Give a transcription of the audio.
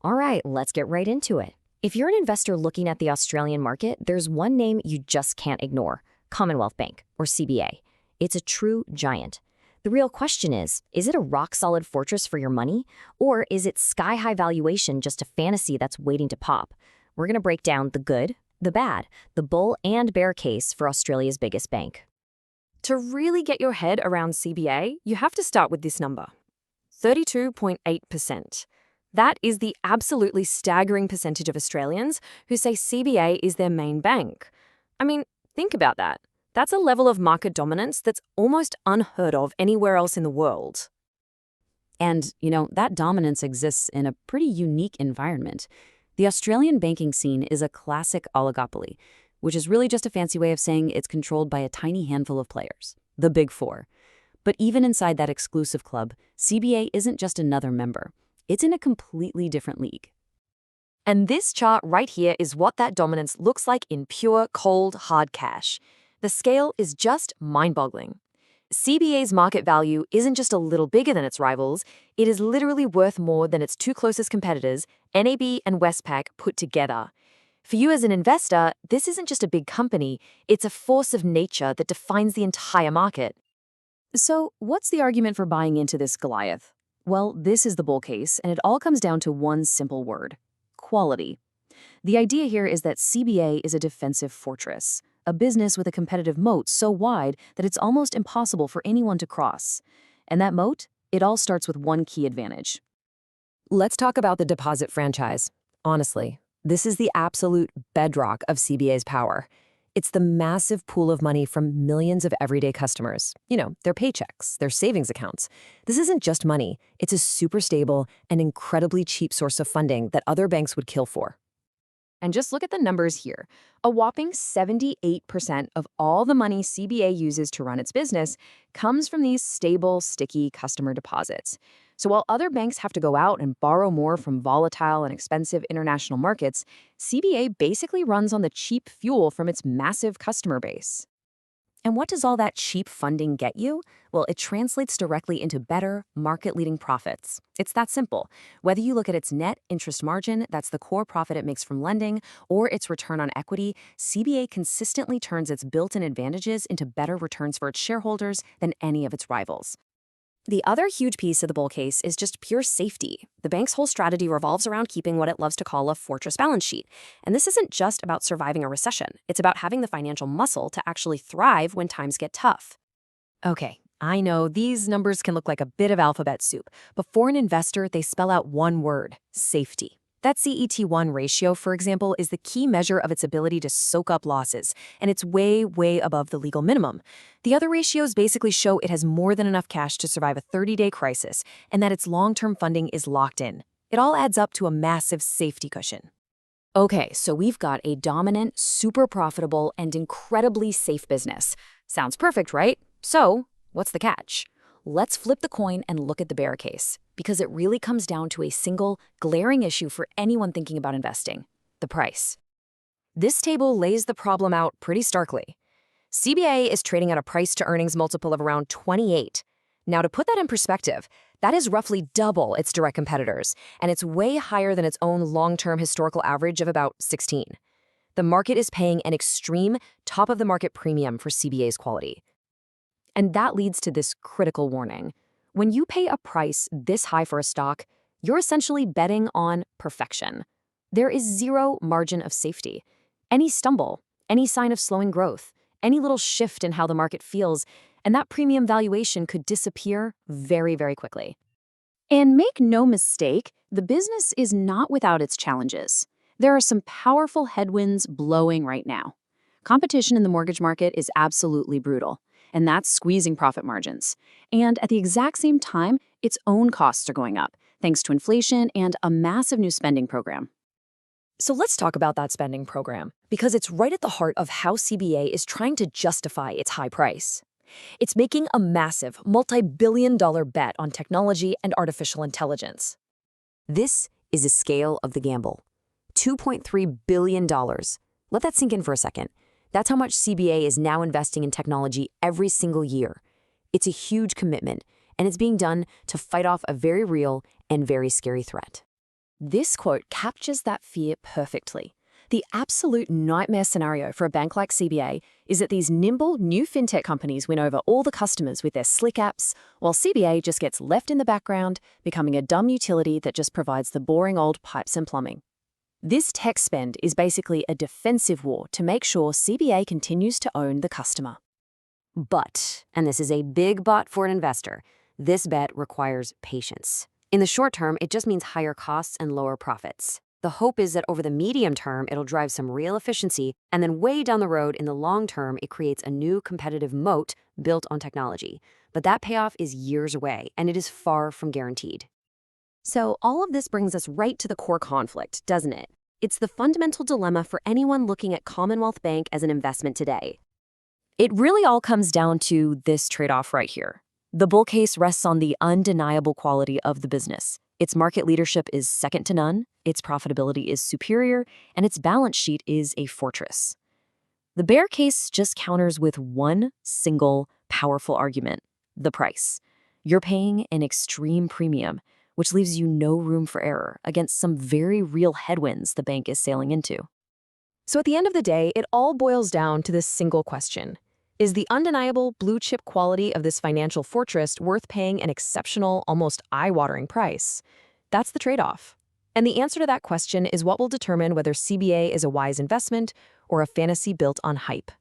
All right, let's get right into it. If you're an investor looking at the Australian market, there's one name you just can't ignore: Commonwealth Bank, or CBA. It's a true giant. The real question is it a rock-solid fortress for your money? Or is it sky-high valuation just a fantasy that's waiting to pop? We're going to break down the good, the bad, the bull and bear case for Australia's biggest bank. To really get your head around CBA, you have to start with this number: 32.8%. That is the absolutely staggering percentage of Australians who say CBA is their main bank. I mean, think about that. That's a level of market dominance that's almost unheard of anywhere else in the world. And, that dominance exists in a pretty unique environment. The Australian banking scene is a classic oligopoly, which is really just a fancy way of saying it's controlled by a tiny handful of players, the Big Four. But even inside that exclusive club, CBA isn't just another member. It's in a completely different league. And this chart right here is what that dominance looks like in pure, cold, hard cash. The scale is just mind-boggling. CBA's market value isn't just a little bigger than its rivals, it is literally worth more than its two closest competitors, NAB and Westpac, put together. For you as an investor, this isn't just a big company, it's a force of nature that defines the entire market. So, what's the argument for buying into this Goliath? Well, this is the bull case, and it all comes down to one simple word: quality. The idea here is that CBA is a defensive fortress, a business with a competitive moat so wide that it's almost impossible for anyone to cross. And that moat, it all starts with one key advantage. Let's talk about the deposit franchise. Honestly, this is the absolute bedrock of CBA's power. It's the massive pool of money from millions of everyday customers. Their paychecks, their savings accounts. This isn't just money. It's a super stable and incredibly cheap source of funding that other banks would kill for. And just look at the numbers here. A whopping 78% of all the money CBA uses to run its business comes from these stable, sticky customer deposits. So while other banks have to go out and borrow more from volatile and expensive international markets, CBA basically runs on the cheap fuel from its massive customer base. And what does all that cheap funding get you? Well, it translates directly into better, market-leading profits. It's that simple. Whether you look at its net interest margin, that's the core profit it makes from lending, or its return on equity, CBA consistently turns its built-in advantages into better returns for its shareholders than any of its rivals. The other huge piece of the bull case is just pure safety. The bank's whole strategy revolves around keeping what it loves to call a fortress balance sheet. And this isn't just about surviving a recession. It's about having the financial muscle to actually thrive when times get tough. Okay, I know these numbers can look like a bit of alphabet soup, but for an investor, they spell out one word: safety. That CET1 ratio, for example, is the key measure of its ability to soak up losses, and it's way, way above the legal minimum. The other ratios basically show it has more than enough cash to survive a 30-day crisis, and that its long-term funding is locked in. It all adds up to a massive safety cushion. Okay, so we've got a dominant, super profitable, and incredibly safe business. Sounds perfect, right? So, what's the catch? Let's flip the coin and look at the bear case, because it really comes down to a single, glaring issue for anyone thinking about investing: the price. This table lays the problem out pretty starkly. CBA is trading at a price-to-earnings multiple of around 28. Now, to put that in perspective, that is roughly double its direct competitors, and it's way higher than its own long-term historical average of about 16. The market is paying an extreme, top-of-the-market premium for CBA's quality. And that leads to this critical warning. When you pay a price this high for a stock, you're essentially betting on perfection. There is zero margin of safety. Any stumble, any sign of slowing growth, any little shift in how the market feels, and that premium valuation could disappear very, very quickly. And make no mistake, the business is not without its challenges. There are some powerful headwinds blowing right now. Competition in the mortgage market is absolutely brutal, and that's squeezing profit margins. And at the exact same time, its own costs are going up, thanks to inflation and a massive new spending program. So let's talk about that spending program, because it's right at the heart of how CBA is trying to justify its high price. It's making a massive, multi-billion-dollar bet on technology and artificial intelligence. This is the scale of the gamble. $2.3 billion. Let that sink in for a second. That's how much CBA is now investing in technology every single year. It's a huge commitment, and it's being done to fight off a very real and very scary threat. This quote captures that fear perfectly. The absolute nightmare scenario for a bank like CBA is that these nimble new fintech companies win over all the customers with their slick apps, while CBA just gets left in the background, becoming a dumb utility that just provides the boring old pipes and plumbing. This tech spend is basically a defensive war to make sure CBA continues to own the customer. But, and this is a big but for an investor, this bet requires patience. In the short term, it just means higher costs and lower profits. The hope is that over the medium term, it'll drive some real efficiency, and then way down the road in the long term, it creates a new competitive moat built on technology. But that payoff is years away, and it is far from guaranteed. So all of this brings us right to the core conflict, doesn't it? It's the fundamental dilemma for anyone looking at Commonwealth Bank as an investment today. It really all comes down to this trade-off right here. The bull case rests on the undeniable quality of the business. Its market leadership is second to none, its profitability is superior, and its balance sheet is a fortress. The bear case just counters with one single, powerful argument: the price. You're paying an extreme premium, which leaves you no room for error against some very real headwinds the bank is sailing into. So at the end of the day, it all boils down to this single question. Is the undeniable blue-chip quality of this financial fortress worth paying an exceptional, almost eye-watering price? That's the trade-off. And the answer to that question is what will determine whether CBA is a wise investment or a fantasy built on hype.